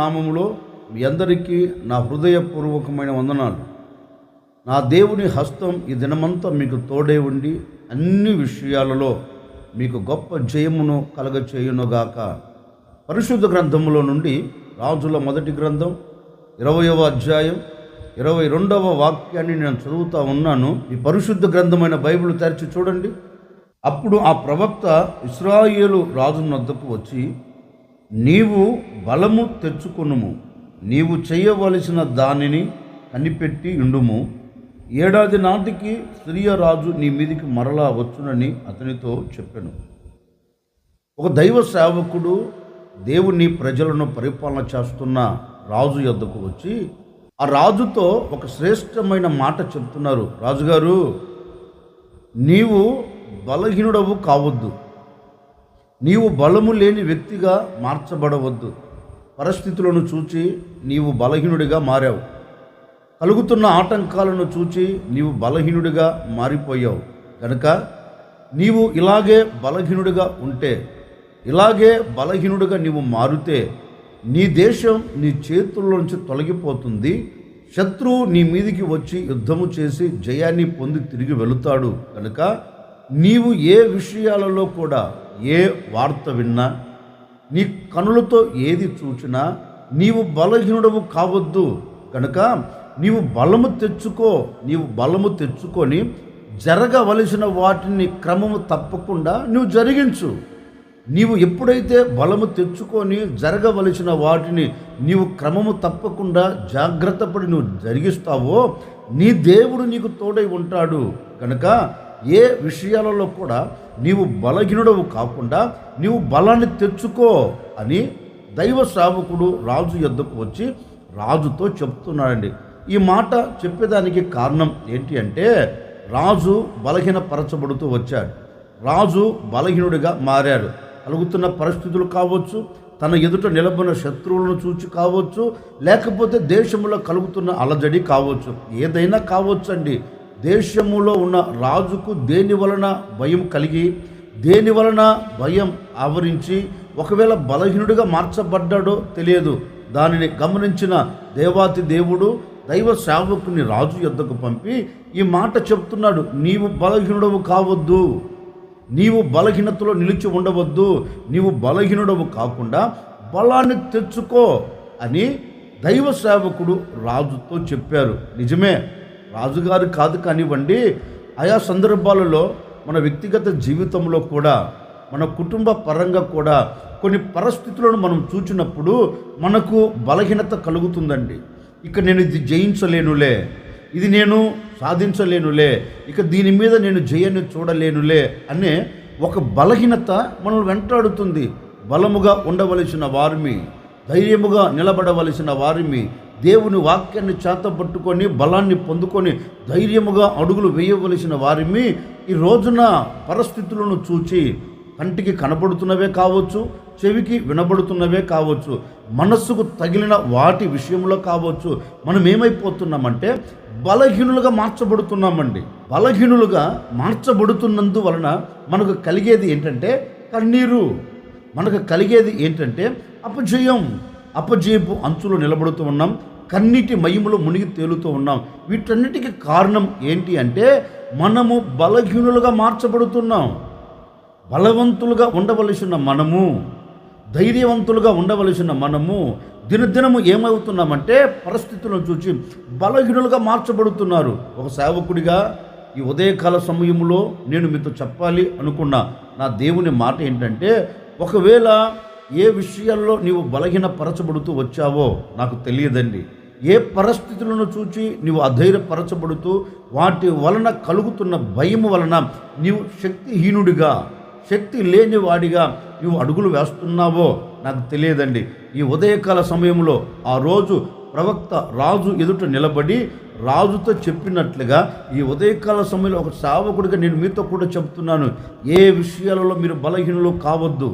నామములో మీ అందరికీ నా హృదయపూర్వకమైన వందనాలు. నా దేవుని హస్తం ఈ దినమంతా మీకు తోడే ఉండి అన్ని విషయాలలో మీకు గొప్ప జయమును కలగచేయునుగాక. పరిశుద్ధ గ్రంథములో నుండి రాజుల మొదటి గ్రంథం 20వ అధ్యాయం 22వ వాక్యాన్ని నేను చదువుతూ ఉన్నాను. ఈ పరిశుద్ధ గ్రంథమైన బైబిల్ తెరిచి చూడండి. అప్పుడు ఆ ప్రవక్త ఇశ్రాయేలు రాజు వద్దకు వచ్చి, నీవు బలము తెచ్చుకొనుము, నీవు చేయవలసిన దానిని కనిపెట్టి ఉండుము, ఏడాది నాటికి సిరియా రాజు నీ మీదికి మరలా వచ్చునని అతనితో చెప్పాను. ఒక దైవ సేవకుడు దేవుని ప్రజలను పరిపాలన చేస్తున్న రాజు యొద్దకు వచ్చి ఆ రాజుతో ఒక శ్రేష్టమైన మాట చెప్తున్నారు. రాజుగారు, నీవు బలహీనుడవు కావద్దు, నీవు బలము లేని వ్యక్తిగా మార్చబడవద్దు. పరిస్థితులను చూచి నీవు బలహీనుడిగా మారావు, కలుగుతున్న ఆటంకాలను చూచి నీవు బలహీనుడిగా మారిపోయావు. కనుక నీవు ఇలాగే బలహీనుడిగా ఉంటే, ఇలాగే బలహీనుడిగా నీవు మారితే నీ దేశం నీ చేతుల్లోంచి తొలగిపోతుంది. శత్రువు నీ మీదికి వచ్చి యుద్ధము చేసి జయాన్ని పొంది తిరిగి వెళుతాడు. కనుక నీవు ఏ విషయాలలో కూడా ఏ వార్త విన్నా, నీ కనులతో ఏది చూచినా నీవు బలహీనుడవు కావద్దు. కనుక నీవు బలము తెచ్చుకో, నీవు బలము తెచ్చుకొని జరగవలసిన వాటిని క్రమము తప్పకుండా నువ్వు జరిగించు. నీవు ఎప్పుడైతే బలము తెచ్చుకొని జరగవలసిన వాటిని నీవు క్రమము తప్పకుండా జాగ్రత్త పడి నువ్వు జరిగిస్తావో నీ దేవుడు నీకు తోడై ఉంటాడు. కనుక ఏ విషయాలలో కూడా నీవు బలహీనుడవు కాకుండా నీవు బలాన్ని తెచ్చుకో అని దైవ సేవకుడు రాజు యొద్దకు వచ్చి రాజుతో చెప్తున్నాడండి. ఈ మాట చెప్పేదానికి కారణం ఏంటి అంటే, రాజు బలహీనపరచబడుతూ వచ్చాడు, రాజు బలహీనుడిగా మారాడు. కలుగుతున్న పరిస్థితులు కావచ్చు, తన ఎదుట నిలబడిన శత్రువులను చూచి కావచ్చు, లేకపోతే దేశంలో కలుగుతున్న అలజడి కావచ్చు, ఏదైనా కావచ్చు అండి. దేశములో ఉన్న రాజుకు దేని వలన భయం కలిగి, దేని వలన భయం ఆవరించి ఒకవేళ బలహీనుడిగా మార్చబడ్డాడో తెలియదు. దానిని గమనించిన దేవాతి దేవుడు దైవ సేవకుని రాజు యొద్దకు పంపి ఈ మాట చెప్తున్నాడు. నీవు బలహీనుడవు కావద్దు, నీవు బలహీనతలో నిలిచి ఉండవద్దు, నీవు బలహీనుడవు కాకుండా బలాన్ని తెచ్చుకో అని దైవ సేవకుడు రాజుతో చెప్పారు. నిజమే, రాజుగారు కాదు కానివ్వండి, ఆయా సందర్భాలలో మన వ్యక్తిగత జీవితంలో కూడా, మన కుటుంబ పరంగా కూడా కొన్ని పరిస్థితులను మనం చూచినప్పుడు మనకు బలహీనత కలుగుతుందండి. ఇక నేను ఇది జయించలేనులే, ఇది నేను సాధించలేనులే, ఇక దీని మీద నేను జయాన్ని చూడలేనులే అనే ఒక బలహీనత మనల్ని వెంటాడుతుంది. బలముగా ఉండవలసిన వారిని, ధైర్యముగా నిలబడవలసిన వారిని, దేవుని వాక్యాన్ని చేతపట్టుకొని బలాన్ని పొందుకొని ధైర్యముగా అడుగులు వేయవలసిన వారిని ఈ రోజున పరిస్థితులను చూచి, కంటికి కనబడుతున్నవే కావచ్చు, చెవికి వినబడుతున్నవే కావచ్చు, మనస్సుకు తగిలిన వాటి విషయంలో కావచ్చు, మనం ఏమైపోతున్నామంటే బలహీనులుగా మార్చబడుతున్నామండి. బలహీనులుగా మార్చబడుతున్నందువలన మనకు కలిగేది ఏంటంటే కన్నీరు, మనకు కలిగేది ఏంటంటే అపజయం, అపజయపు అంచులో నిలబడుతూ ఉన్నాం, కన్నీటి మయములో మునిగి తేలుతూ ఉన్నాం. వీటన్నిటికీ కారణం ఏంటి అంటే మనము బలహీనులుగా మార్చబడుతున్నాం. బలవంతులుగా ఉండవలసిన మనము, ధైర్యవంతులుగా ఉండవలసిన మనము దినదినము ఏమవుతున్నామంటే పరిస్థితులను చూసి బలహీనులుగా మార్చబడుతున్నారు. ఒక సేవకుడిగా ఈ ఉదయకాల సమయంలో నేను మీతో చెప్పాలి అనుకున్న నా దేవుని మాట ఏంటంటే, ఒకవేళ ఏ విషయాల్లో నీవు బలహీనపరచబడుతూ వచ్చావో నాకు తెలియదండి. ఏ పరిస్థితులను చూచి నీవు అధైర్యపరచబడుతూ వాటి వలన కలుగుతున్న భయము వలన నీవు శక్తిహీనుడిగా, శక్తి లేని వాడిగా నువ్వు అడుగులు వేస్తున్నావో నాకు తెలియదండి. ఈ ఉదయకాల సమయంలో ఆ రోజు ప్రవక్త రాజు ఎదుట నిలబడి రాజుతో చెప్పినట్లుగా ఈ ఉదయకాల సమయంలో ఒక సేవకుడిగా నేను మీతో కూడా చెప్తున్నాను. ఏ విషయాలలో మీరు బలహీనులు కావద్దు,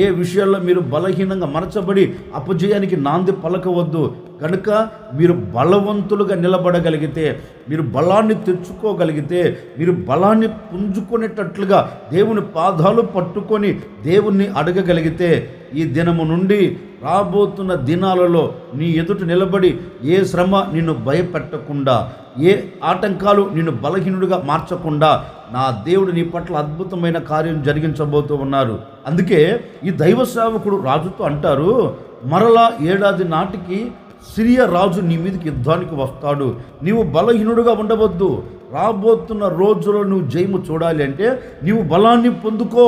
ఏ విషయాల్లో మీరు బలహీనంగా మరచబడి అపజయానికి నాంది పలకవద్దు. కనుక మీరు బలవంతులుగా నిలబడగలిగితే, మీరు బలాన్ని తెచ్చుకోగలిగితే, మీరు బలాన్ని పుంజుకునేటట్లుగా దేవుని పాదాలు పట్టుకొని దేవుణ్ణి అడగగలిగితే, ఈ దినము నుండి రాబోతున్న దినాలలో నీ ఎదుట నిలబడి ఏ శ్రమ నిన్ను భయపెట్టకుండా, ఏ ఆటంకాలు నిన్ను బలహీనుడిగా మార్చకుండా నా దేవుడు నీ పట్ల అద్భుతమైన కార్యం జరిగించబోతూ ఉన్నారు. అందుకే ఈ దైవ సేవకుడు రాజుతో అంటారు, మరలా ఏడాది నాటికి సిరియా రాజు నీ మీదకి యుద్ధానికి వస్తాడు, నీవు బలహీనుడుగా ఉండవద్దు. రాబోతున్న రోజుల్లో నువ్వు జయము చూడాలి అంటే నీవు బలాన్ని పొందుకో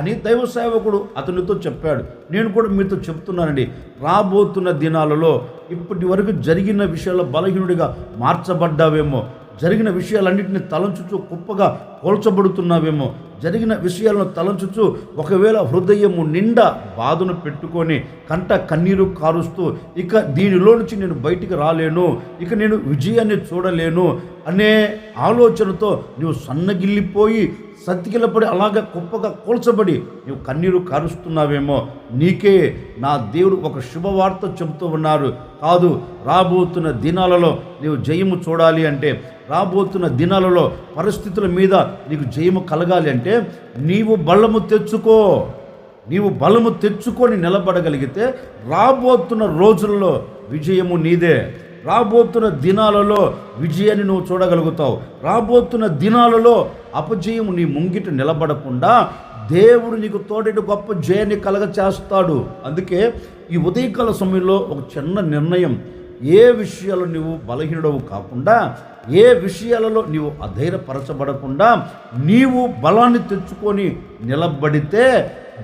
అని దైవ సేవకుడు అతనితో చెప్పాడు. నేను కూడా మీతో చెప్తున్నానండి, రాబోతున్న దినాలలో ఇప్పటి వరకు జరిగిన విషయాల్లో బలహీనుడిగా మార్చబడ్డావేమో, జరిగిన విషయాలన్నింటినీ తలంచుచు కుప్పగా పోల్చబడుతున్నావేమో, జరిగిన విషయాలను తలంచుచు ఒకవేళ హృదయము నిండా బాధను పెట్టుకొని కంట కన్నీరు కారుస్తూ ఇక దీనిలో నుంచి నేను బయటికి రాలేను, ఇక నేను విజయాన్ని చూడలేను అనే ఆలోచనతో నువ్వు సన్నగిల్లిపోయి సతికిలపడి అలాగే కుప్పగా కూల్చబడి నువ్వు కన్నీరు కారుస్తున్నావేమో, నీకే నా దేవుడు ఒక శుభవార్త చెబుతూ ఉన్నారు. కాదు, రాబోతున్న దినాలలో నీవు జయము చూడాలి అంటే, రాబోతున్న దినాలలో పరిస్థితుల మీద నీకు జయము కలగాలి అంటే నీవు బలము తెచ్చుకో. నీవు బలము తెచ్చుకొని నిలబడగలిగితే రాబోతున్న రోజుల్లో విజయము నీదే. రాబోతున్న దినాలలో విజయాన్ని నువ్వు చూడగలుగుతావు. రాబోతున్న దినాలలో అపజయం నీ ముంగిట నిలబడకుండా దేవుడు నీకు తోడేటి గొప్ప జయాన్ని కలగ చేస్తాడు. అందుకే ఈ ఉదయకాల సమయంలో ఒక చిన్న నిర్ణయం, ఏ విషయాలు నువ్వు బలహీనుడవు కాకుండా, ఏ విషయాలలో నీవు అధైర్యపరచబడకుండా నీవు బలాన్ని తెచ్చుకొని నిలబడితే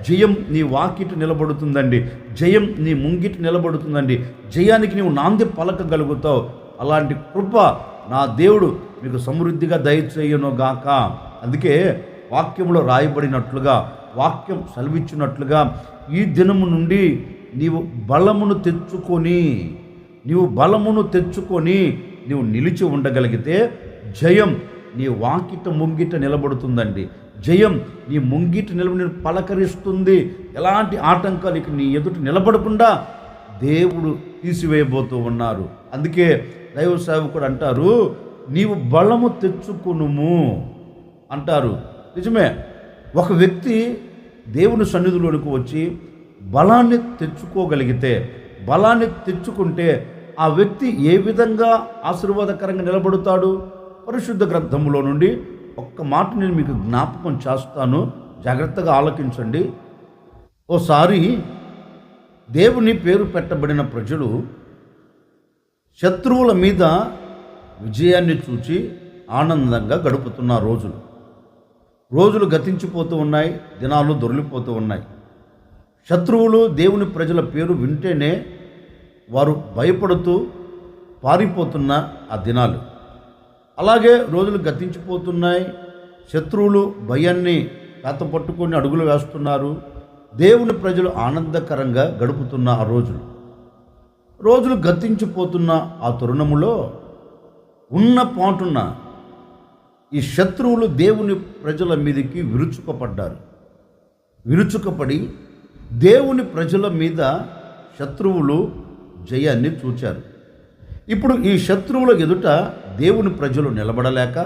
జయం నీ వాకిట నిలబడుతుందండి, జయం నీ ముంగిట నిలబడుతుందండి, జయానికి నీవు నాంది పలకగలుగుతావు. అలాంటి కృప నా దేవుడు మీకు సమృద్ధిగా దయచేయునుగాక. అందుకే వాక్యంలో రాయబడినట్లుగా, వాక్యం సెలవిచ్చినట్లుగా ఈ దినము నుండి నీవు బలమును తెచ్చుకొని నీవు నిలిచి ఉండగలిగితే జయం నీ వాకిట ముంగిట నిలబడుతుందండి. జయం నీ ముంగిట నిలబడి పలకరిస్తుంది. ఎలాంటి ఆటంకాలు ఇక నీ ఎదుట నిలబడకుండా దేవుడు తీసివేయబోతూ ఉన్నారు. అందుకే దైవ సేవకుడు అంటారు, నీవు బలము తెచ్చుకునుము అంటారు. నిజమే, ఒక వ్యక్తి దేవుని సన్నిధిలోనికి వచ్చి బలాన్ని తెచ్చుకోగలిగితే, బలాన్ని తెచ్చుకుంటే ఆ వ్యక్తి ఏ విధంగా ఆశీర్వాదకరంగా నిలబడతాడు? పరిశుద్ధ గ్రంథములో నుండి ఒక్క మాట నేను మీకు జ్ఞాపకం చేస్తాను, జాగ్రత్తగా ఆలకించండి. ఓసారి దేవుని పేరు పెట్టబడిన ప్రజలు శత్రువుల మీద విజయాన్ని చూచి ఆనందంగా గడుపుతున్న రోజులు గతించిపోతూ ఉన్నాయి, దినాలు దొరికిపోతూ ఉన్నాయి. శత్రువులు దేవుని ప్రజల పేరు వింటేనే వారు భయపడుతూ పారిపోతున్న ఆ దినాలు. అలాగే రోజులు గతించిపోతున్నాయి, శత్రువులు భయాన్ని పట్టుకొని అడుగులు వేస్తున్నారు. దేవుని ప్రజలు ఆనందకరంగా గడుపుతున్న ఆ రోజులు గతించిపోతున్న ఆ తరుణములో ఉన్న పాటున్న ఈ శత్రువులు దేవుని ప్రజల మీదకి విరుచుకపడి దేవుని ప్రజల మీద శత్రువులు జయాన్ని చూచారు. ఇప్పుడు ఈ శత్రువుల ఎదుట దేవుని ప్రజలు నిలబడలేక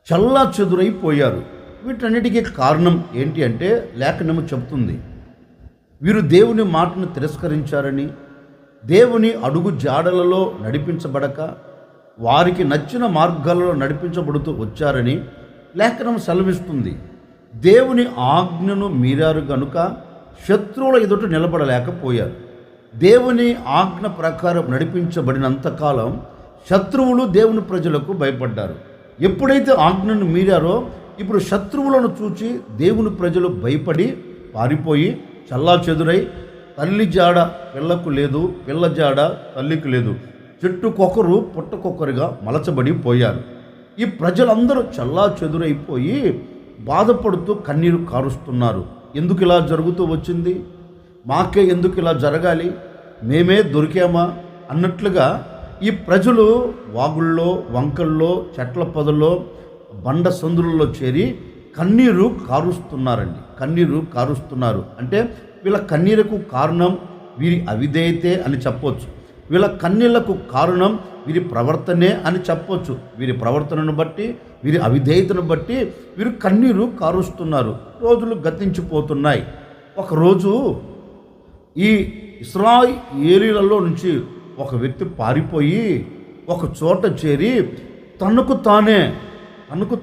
చల్లా చెదురైపోయారు. వీటన్నిటికీ కారణం ఏంటి అంటే లేఖనము చెబుతుంది, వీరు దేవుని మాటను తిరస్కరించారని, దేవుని అడుగు జాడలలో నడిపించబడక వారికి నచ్చిన మార్గాలలో నడిపించబడుతూ వచ్చారని లేఖనం సెలవిస్తుంది. దేవుని ఆజ్ఞను మీరారు గనుక శత్రువుల ఎదుట నిలబడలేకపోయారు. దేవుని ఆజ్ఞ ప్రకారం నడిపించబడినంతకాలం శత్రువులు దేవుని ప్రజలకు భయపడ్డారు. ఎప్పుడైతే ఆజ్ఞను మీరారో ఇప్పుడు శత్రువులను చూచి దేవుని ప్రజలు భయపడి పారిపోయి చల్లా చెదురై, తల్లి జాడ పిల్లకు లేదు, పిల్ల జాడ తల్లికి లేదు, చెట్టుకొకరు పుట్టకొకరుగా మలచబడి పోయారు. ఈ ప్రజలందరూ చల్లా చెదురైపోయి బాధపడుతూ కన్నీరు కారుస్తున్నారు. ఎందుకు ఇలా జరుగుతూ వచ్చింది? మాకే ఎందుకు ఇలా జరగాలి? మేమే దొరికామా అన్నట్లుగా ఈ ప్రజలు వాగుల్లో, వంకల్లో, చెట్ల పొదల్లో, బండ సందులలో చేరి కన్నీరు కారుస్తున్నారు. అంటే వీళ్ళ కన్నీరుకు కారణం వీరి అవిధేయతే అని చెప్పవచ్చు. వీళ్ళ కన్నీళ్లకు కారణం వీరి ప్రవర్తనే అని చెప్పొచ్చు. వీరి ప్రవర్తనను బట్టి, వీరి అవిధేయతను బట్టి వీరు కన్నీరు కారుస్తున్నారు. రోజులు గతించిపోతున్నాయి. ఒకరోజు ఈ ఇశ్రాయేలీయులలో నుంచి ఒక వ్యక్తి పారిపోయి ఒక చోట చేరి తనకు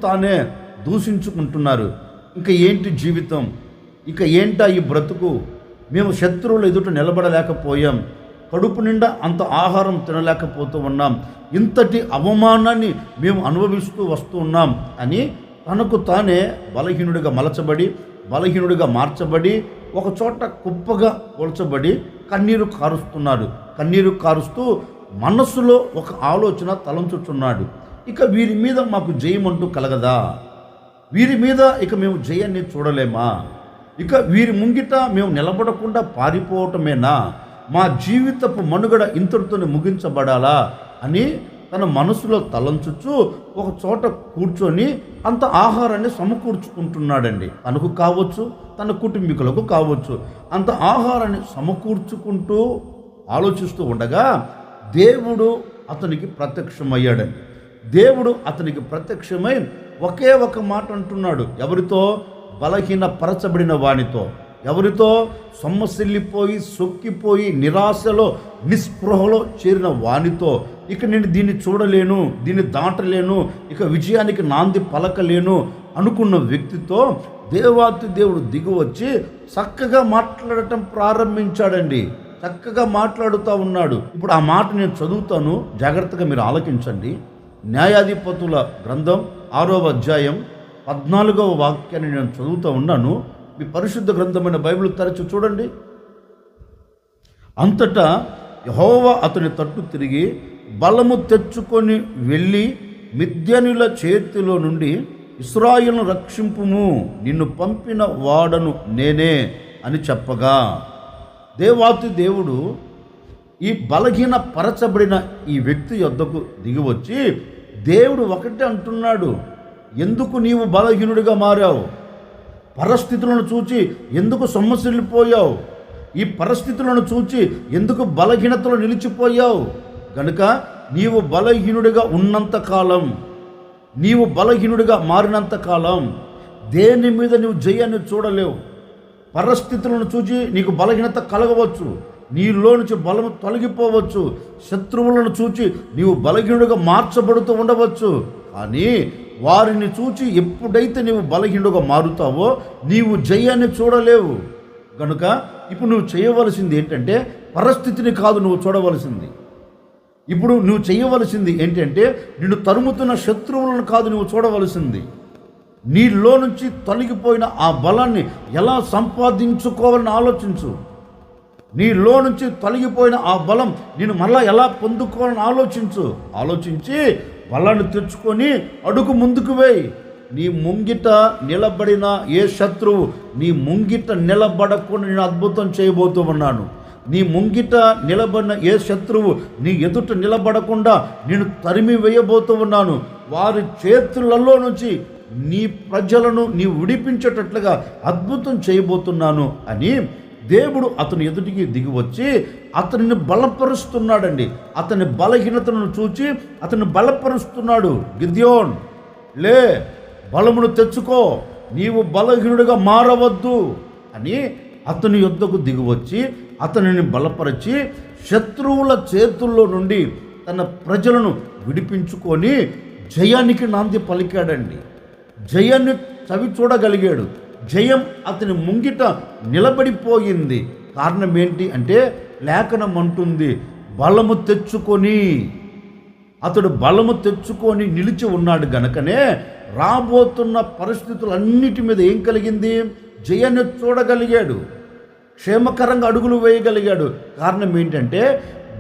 తానే దూషించుకుంటున్నారు. ఇంకా ఏంటి జీవితం, ఇక ఏంటా ఈ బ్రతుకు, మేము శత్రువుల ఎదుట నిలబడలేకపోయాం, కడుపు నిండా అంత ఆహారం తినలేకపోతూ ఉన్నాం, ఇంతటి అవమానాన్ని మేము అనుభవిస్తూ వస్తూ ఉన్నాం అని తనకు తానే బలహీనుడిగా మలచబడి, బలహీనుడిగా మార్చబడి, ఒక చోట కుప్పగా పోల్చబడి కన్నీరు కారుస్తున్నాడు. కన్నీరు కారుస్తూ మనస్సులో ఒక ఆలోచన తలంచుచున్నాడు. ఇక వీరి మీద మాకు జయమంటూ కలగదా? వీరి మీద ఇక మేము జయాన్ని చూడలేమా? ఇక వీరి ముంగిట మేము నిలబడకుండా పారిపోవటమేనా? మా జీవితపు మనుగడ ఇంతటితోనే ముగించబడాలా అని తన మనసులో తలంచుచు ఒక చోట కూర్చొని అంత ఆహారాన్ని సమకూర్చుకుంటున్నాడండి. తనకు కావచ్చు, తన కుటుంబీకులకు కావచ్చు. అంత ఆహారాన్ని సమకూర్చుకుంటూ ఆలోచిస్తూ ఉండగా దేవుడు అతనికి ప్రత్యక్షమయ్యాడండి. దేవుడు అతనికి ప్రత్యక్షమై ఒకే ఒక మాట అంటున్నాడు. ఎవరితో? బలహీన పరచబడిన వానితో. ఎవరితో? సొమ్మసిల్లిపోయి, సొక్కిపోయి, నిరాశలో, నిస్పృహలో చేరిన వానితో. ఇక నేను దీన్ని చూడలేను, దీన్ని దాటలేను, ఇక విజయానికి నాంది పలకలేను అనుకున్న వ్యక్తితో దేవాతి దేవుడు దిగువచ్చి చక్కగా మాట్లాడటం ప్రారంభించాడండి. చక్కగా మాట్లాడుతూ ఉన్నాడు. ఇప్పుడు ఆ మాట నేను చదువుతాను, జాగ్రత్తగా మీరు ఆలకించండి. న్యాయాధిపతుల గ్రంథం 6వ అధ్యాయం 14వ వాక్యాన్ని నేను చదువుతూ ఉన్నాను. మీ పరిశుద్ధ గ్రంథమైన బైబిల్ తెరచి చూడండి. అంతటా యెహోవా అతని తట్టు తిరిగి, బలము తెచ్చుకొని వెళ్ళి మిద్యానీయుల చేతిలో నుండి ఇశ్రాయేలును రక్షింపుము, నిన్ను పంపిన వాడను నేనే అని చెప్పగా, దేవాతి దేవుడు ఈ బలహీన పరచబడిన ఈ వ్యక్తి యొద్దకు దిగివచ్చి దేవుడు ఒకటే అంటున్నాడు, ఎందుకు నీవు బలహీనుడిగా మారావు? పరిస్థితులను చూచి ఎందుకు సొమ్మసిల్లిపోయావు? ఈ పరిస్థితులను చూచి ఎందుకు బలహీనతలో నిలిచిపోయావు? గనుక నీవు బలహీనుడిగా ఉన్నంతకాలం, నీవు బలహీనుడిగా మారినంతకాలం దేని మీద నీవు జయాన్ని చూడలేవు. పరిస్థితులను చూచి నీకు బలహీనత కలగవచ్చు, నీలో నుంచి బలము తొలగిపోవచ్చు, శత్రువులను చూచి నీవు బలహీనుడిగా మార్చబడుతూ ఉండవచ్చు. కానీ వారిని చూచి ఎప్పుడైతే నీవు బలహీనుడిగా మారుతావో నీవు జయాన్ని చూడలేవు. కనుక ఇప్పుడు నువ్వు చేయవలసింది ఏంటంటే పరిస్థితిని కాదు నువ్వు చూడవలసింది. ఇప్పుడు నువ్వు చేయవలసింది ఏంటంటే నిన్ను తరుముతున్న శత్రువులను కాదు నువ్వు చూడవలసింది. నీలో నుంచి తొలగిపోయిన ఆ బలాన్ని ఎలా సంపాదించుకోవాలని ఆలోచించు. నీలో నుంచి తొలగిపోయిన ఆ బలం నేను మళ్ళా ఎలా పొందుకోవాలని ఆలోచించి బలాన్ని తెచ్చుకొని అడుగు ముందుకు వేయి. నీ ముంగిట నిలబడిన ఏ శత్రువు నీ ముంగిట నిలబడకుండా నేను అద్భుతం చేయబోతూ ఉన్నాను. నీ ముంగిట నిలబడిన ఏ శత్రువు నీ ఎదుట నిలబడకుండా నేను తరిమి వేయబోతూ ఉన్నాను. వారి చేతులలో నుంచి నీ ప్రజలను నీ విడిపించేటట్లుగా అద్భుతం చేయబోతున్నాను అని దేవుడు అతని ఎదుటికి దిగి వచ్చి అతనిని బలపరుస్తున్నాడండి. అతని బలహీనతను చూచి అతన్ని బలపరుస్తున్నాడు. గిద్యోన్, లే, బలమును తెచ్చుకో, నీవు బలహీనుడిగా మారవద్దు అని అతని యొద్దకు దిగివచ్చి అతనిని బలపరిచి శత్రువుల చేతుల్లో నుండి తన ప్రజలను విడిపించుకొని జయానికి నాంది పలికాడండి. జయాన్ని చవి చూడగలిగాడు. జయం అతని ముంగిట నిలబడిపోయింది. కారణం ఏంటి అంటే లేఖనం అంటుంది, బలము తెచ్చుకొని, అతడు బలము తెచ్చుకొని నిలిచి ఉన్నాడు గనుకనే రాబోతున్న పరిస్థితులన్నిటి మీద ఏం కలిగింది? జయాన్ని చూడగలిగాడు, క్షేమకరంగా అడుగులు వేయగలిగాడు. కారణం ఏంటంటే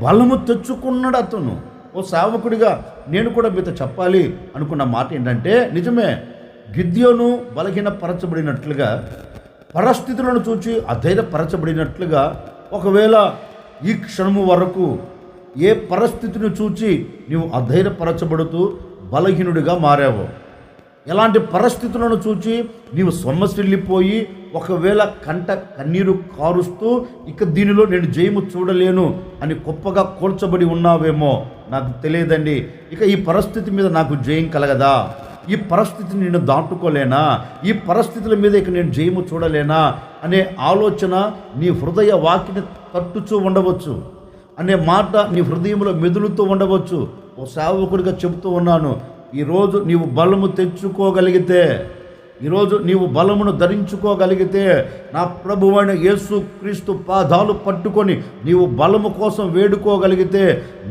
బలము తెచ్చుకున్నాడు అతను. ఓ సేవకుడిగా నేను కూడా మీతో చెప్పాలి అనుకున్న మాట ఏంటంటే, నిజమే, గిద్యోను బలహీనపరచబడినట్లుగా, పరిస్థితులను చూచి అధైర్యపరచబడినట్లుగా, ఒకవేళ ఈ క్షణము వరకు ఏ పరిస్థితిని చూచి నీవు అధైర్యపరచబడుతూ బలహీనుడిగా మారావో, ఎలాంటి పరిస్థితులను చూచి నీవు సొమ్మసిల్లిపోయి ఒకవేళ కన్నీరు కారుస్తూ ఇక దీనిలో నేను జయము చూడలేను అని గొప్పగా కూల్చబడి ఉన్నావేమో నాకు తెలియదండి. ఇక ఈ పరిస్థితి మీద నాకు జయం కలగదా, ఈ పరిస్థితిని నేను దాటుకోలేనా, ఈ పరిస్థితుల మీద ఇక నేను జయము చూడలేనా అనే ఆలోచన నీ హృదయ వాకిని తట్టుచూ ఉండవచ్చు, అనే మాట నీ హృదయంలో మెదులుతూ ఉండవచ్చు. ఓ సేవకుడిగా చెబుతూ ఉన్నాను, ఈరోజు నీవు బలము తెచ్చుకోగలిగితే, ఈరోజు నీవు బలమును ధరించుకోగలిగితే, నా ప్రభువైన యేసు క్రీస్తు పాదాలు పట్టుకొని నీవు బలము కోసం వేడుకోగలిగితే,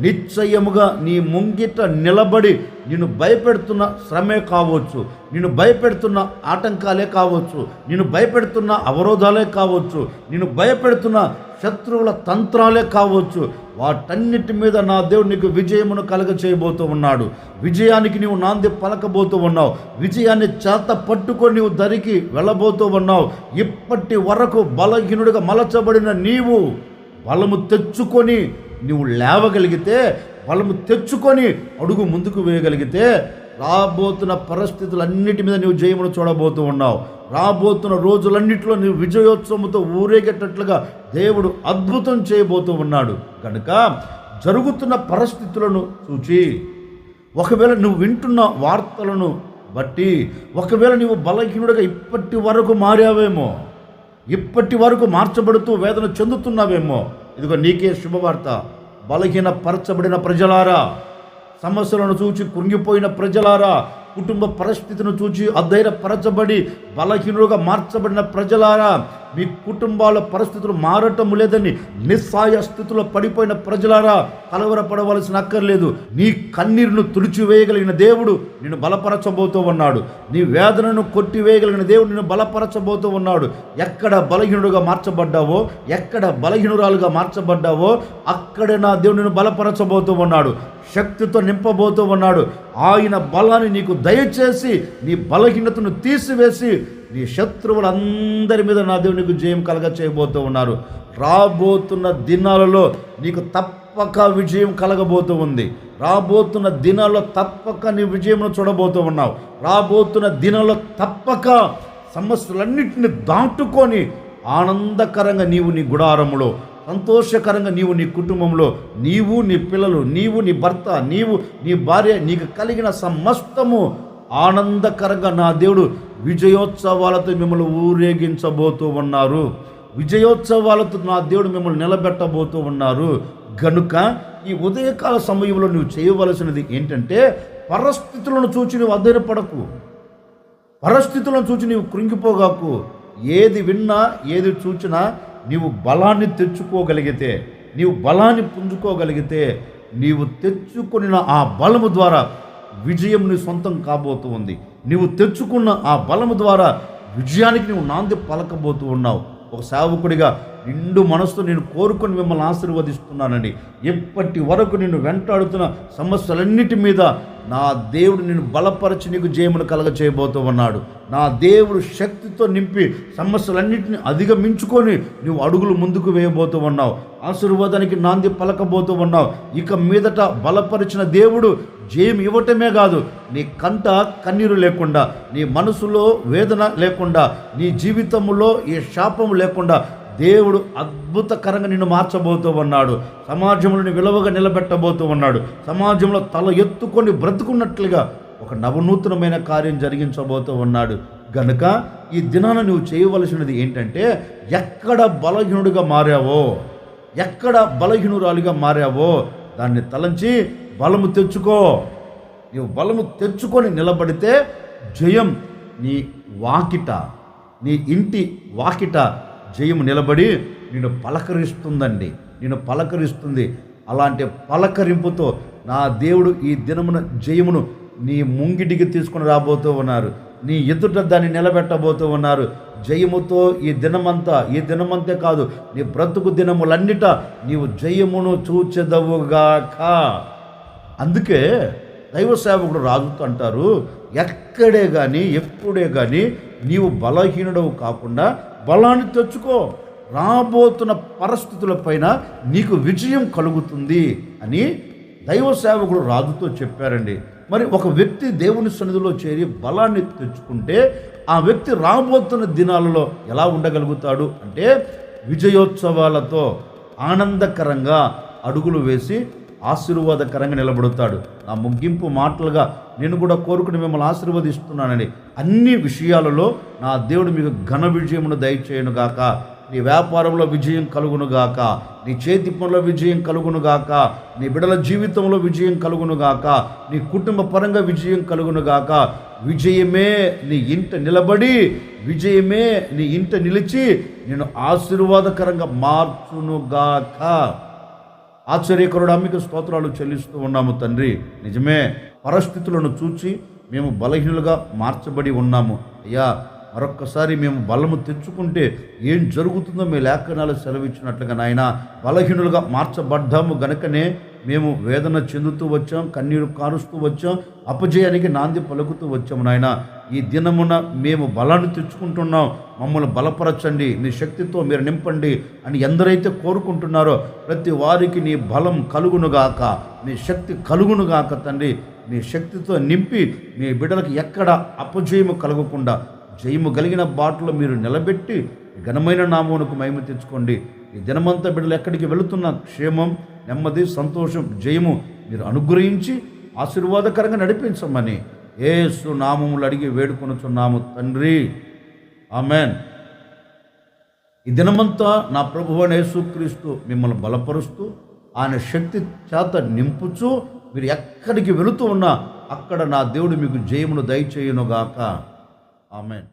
నిశ్చయముగా నీ ముంగిట నిలబడి నిన్ను భయపెడుతున్న శ్రమే కావచ్చు, నిన్ను భయపెడుతున్న ఆటంకాలే కావచ్చు, నిన్ను భయపెడుతున్న అవరోధాలే కావచ్చు, నిన్ను భయపెడుతున్న శత్రువుల తంత్రాలే కావచ్చు, వాటన్నిటి మీద నా దేవుడు నీకు విజయమును కలగ చేయబోతూ ఉన్నాడు. విజయానికి నీవు నాంది పలకబోతూ ఉన్నావు. విజయాన్ని చేత పట్టుకొని నీవు దరికి వెళ్ళబోతూ ఉన్నావు. ఇప్పటి వరకు బలహీనుడిగా మలచబడిన నీవు బలము తెచ్చుకొని నీవు లేవగలిగితే, బలము తెచ్చుకొని అడుగు ముందుకు వేయగలిగితే, రాబోతున్న పరిస్థితులన్నిటి మీద నీవు జయమును చూడబోతూ ఉన్నావు. రాబోతున్న రోజులన్నింటిలో నీవు విజయోత్సవంతో ఊరేగేటట్లుగా దేవుడు అద్భుతం చేయబోతూ ఉన్నాడు. కనుక జరుగుతున్న పరిస్థితులను చూచి, ఒకవేళ నువ్వు వింటున్న వార్తలను బట్టి, ఒకవేళ నీవు బలహీనుడిగా ఇప్పటి వరకు మారావేమో, ఇప్పటి వరకు మార్చబడుతూ వేదన చెందుతున్నావేమో, ఇదిగో నీకే శుభవార్త. బలహీన పరచబడిన ప్రజలారా, సమస్యలను చూచి కృంగిపోయిన ప్రజలారా, కుటుంబ పరిస్థితిని చూచి అధైర్యపరచబడి బలహీనులుగా మార్చబడిన ప్రజలారా, మీ కుటుంబాల పరిస్థితులు మారటం లేదని నిస్సాయ స్థితిలో పడిపోయిన ప్రజలారా, కలవరపడవలసిన అక్కర్లేదు. నీ కన్నీరును తుడిచివేయగలిగిన దేవుడు నిన్ను బలపరచబోతూ ఉన్నాడు. నీ వేదనను కొట్టివేయగలిగిన దేవుడు నిన్ను బలపరచబోతూ ఉన్నాడు. ఎక్కడ బలహీనుడుగా మార్చబడ్డావో, ఎక్కడ బలహీనురాలుగా మార్చబడ్డావో, అక్కడే నా దేవుడు నిన్ను బలపరచబోతూ ఉన్నాడు. శక్తితో నింపబోతూ ఉన్నాడు. ఆయన బలాన్ని నీకు దయచేసి నీ బలహీనతను తీసివేసి నీ శత్రువులందరి మీద నా దేవుడు నీకు జయం కలగ చేయబోతూ ఉన్నారు. రాబోతున్న దినాలలో నీకు తప్పక విజయం కలగబోతూ ఉంది. రాబోతున్న దినాల్లో తప్పక నీ విజయమును చూడబోతూ ఉన్నావు. రాబోతున్న దినాల్లో తప్పక సమస్యలన్నింటినీ దాటుకొని ఆనందకరంగా నీవు నీ గుడారములో, సంతోషకరంగా నీవు నీ కుటుంబంలో, నీవు నీ పిల్లలు, నీవు నీ భర్త, నీవు నీ భార్య, నీకు కలిగిన సమస్తము ఆనందకరంగా నా దేవుడు విజయోత్సవాలతో మిమ్మల్ని ఊరేగించబోతూ ఉన్నారు. విజయోత్సవాలతో నా దేవుడు మిమ్మల్ని నిలబెట్టబోతూ ఉన్నారు. గనుక ఈ ఉదయకాల సమయంలో నువ్వు చేయవలసినది ఏంటంటే, పరిస్థితులను చూచి నువ్వు అధైర్యపడకు, పరిస్థితులను చూచి నీవు కృంగిపోగాకు. ఏది విన్నా, ఏది చూచినా నీవు బలాన్ని తెచ్చుకోగలిగితే, నీవు బలాన్ని పుంజుకోగలిగితే, నీవు తెచ్చుకున్న ఆ బలము ద్వారా విజయం నీ సొంతం కాబోతూ ఉంది. నీవు తెచ్చుకున్న ఆ బలము ద్వారా విజయానికి నీవు నాంది పలకబోతూ ఉన్నావు. ఒక సేవకుడిగా నిండు మనసుతో నేను కోరుకొని మిమ్మల్ని ఆశీర్వదిస్తున్నానండి. ఎప్పటి వరకు నిన్ను వెంటాడుతున్న సమస్యలన్నిటి మీద నా దేవుడు నిన్ను బలపరిచి నీకు జయమును కలగ చేయబోతూ ఉన్నాడు. నా దేవుడు శక్తితో నింపి సమస్యలన్నింటినీ అధిగమించుకొని నువ్వు అడుగులు ముందుకు వేయబోతూ ఉన్నావు. ఆశీర్వాదానికి నాంది పలకబోతూ ఉన్నావు. ఇక మీదట బలపరిచిన దేవుడు జయం ఇవ్వటమే కాదు, నీ కంట కన్నీరు లేకుండా, నీ మనసులో వేదన లేకుండా, నీ జీవితంలో ఏ శాపము లేకుండా దేవుడు అద్భుతకరంగా నిన్ను మార్చబోతూ ఉన్నాడు. సమాజంలో విలువగా నిలబెట్టబోతూ ఉన్నాడు. సమాజంలో తల ఎత్తుకొని బ్రతుకున్నట్లుగా ఒక నవనూతనమైన కార్యం జరిగించబోతూ ఉన్నాడు. గనుక ఈ దినాన నువ్వు చేయవలసినది ఏంటంటే, ఎక్కడ బలహీనుడిగా మారావో, ఎక్కడ బలహీనురాలిగా మారావో దాన్ని తలంచి బలము తెచ్చుకో. నీవు బలము తెచ్చుకొని నిలబడితే జయం నీ వాకిట, నీ ఇంటి వాకిట జయము నిలబడి నిన్ను పలకరిస్తుందండి, నిన్ను పలకరిస్తుంది. అలాంటి పలకరింపుతో నా దేవుడు ఈ దినమున జయమును నీ ముంగిటికి తీసుకుని రాబోతూ ఉన్నారు. నీ ఎదుట దాన్ని నిలబెట్టబోతూ ఉన్నారు. జయముతో ఈ దినమంతే కాదు, నీ బ్రతుకు దినములన్నిట నీవు జయమును చూచెదవుగాక. అందుకే దైవ సేవకుడు రాజుతో అంటారు, ఎక్కడే కానీ ఎప్పుడే కానీ నీవు బలహీనుడవు కాకుండా బలాన్ని తెచ్చుకో. రాబోతున్న పరిస్థితులపైన నీకు విజయం కలుగుతుంది అని దైవ సేవకుడు రాజుతో చెప్పారండి. మరి ఒక వ్యక్తి దేవుని సన్నిధిలో చేరి బలాన్ని తెచ్చుకుంటే ఆ వ్యక్తి రాబోతున్న దినాలలో ఎలా ఉండగలుగుతాడు అంటే విజయోత్సవాలతో ఆనందకరంగా అడుగులు వేసి ఆశీర్వాదకరంగా నిలబడతాడు. నా ముగింపు మాటలుగా నేను కూడా కోరుకుని మిమ్మల్ని ఆశీర్వదిస్తున్నానని, అన్ని విషయాలలో నా దేవుడు మీకు ఘన విజయమును దయచేయునుగాక. నీ వ్యాపారంలో విజయం కలుగునుగాక, నీ చేతి పనుల విజయం కలుగునుగాక, నీ బిడ్డల జీవితంలో విజయం కలుగునుగాక, నీ కుటుంబ పరంగా విజయం కలుగునుగాక. విజయమే నీ ఇంట నిలబడి, విజయమే నీ ఇంట నిలిచి నేను ఆశీర్వాదకరంగా మార్చునుగాక. ఆశ్చర్యకరుడు మీకు స్తోత్రాలు చెల్లిస్తూ ఉన్నాము తండ్రి. నిజమే, పరిస్థితులను చూచి మేము బలహీనులుగా మార్చబడి ఉన్నాము అయ్యా. మరొక్కసారి మేము బలము తెచ్చుకుంటే ఏం జరుగుతుందో మీ లేఖనాలు సెలవిచ్చినట్లుగా నాయన, బలహీనులుగా మార్చబడ్డాము గనుకనే మేము వేదన చెందుతూ వచ్చాం, కన్నీరు కారుస్తూ వచ్చాం, అపజయానికి నాంది పలుకుతూ వచ్చాము నాయన. ఈ దినమున మేము బలాన్ని తెచ్చుకుంటున్నాం, మమ్మల్ని బలపరచండి, మీ శక్తితో మీరు నింపండి అని ఎందరైతే కోరుకుంటున్నారో ప్రతి వారికి నీ బలం కలుగునుగాక, నీ శక్తి కలుగునుగాక తండ్రి. నీ శక్తితో నింపి మీ బిడ్డలకు ఎక్కడ అపజయము కలగకుండా జయము కలిగిన బాటలో మీరు నిలబెట్టి ఘనమైన నామమునకు మహిమ తెచ్చుకోండి. ఈ దినమంతా బిడ్డలు ఎక్కడికి వెళుతున్న క్షేమం, నెమ్మది, సంతోషం, జయము మీరు అనుగ్రహించి ఆశీర్వాదకరంగా నడిపించమని యేసు నామములు అడిగి వేడుకొనుచున్నాము తండ్రి, ఆమెన్. ఈ దినమంతా నా ప్రభువైన యేసుక్రీస్తు మిమ్మల్ని బలపరుస్తూ ఆయన శక్తి చేత నింపుచూ మీరు ఎక్కడికి వెళుతూ ఉన్నా అక్కడ నా దేవుడు మీకు జయమును దయచేయునుగాక. ఆమెన్.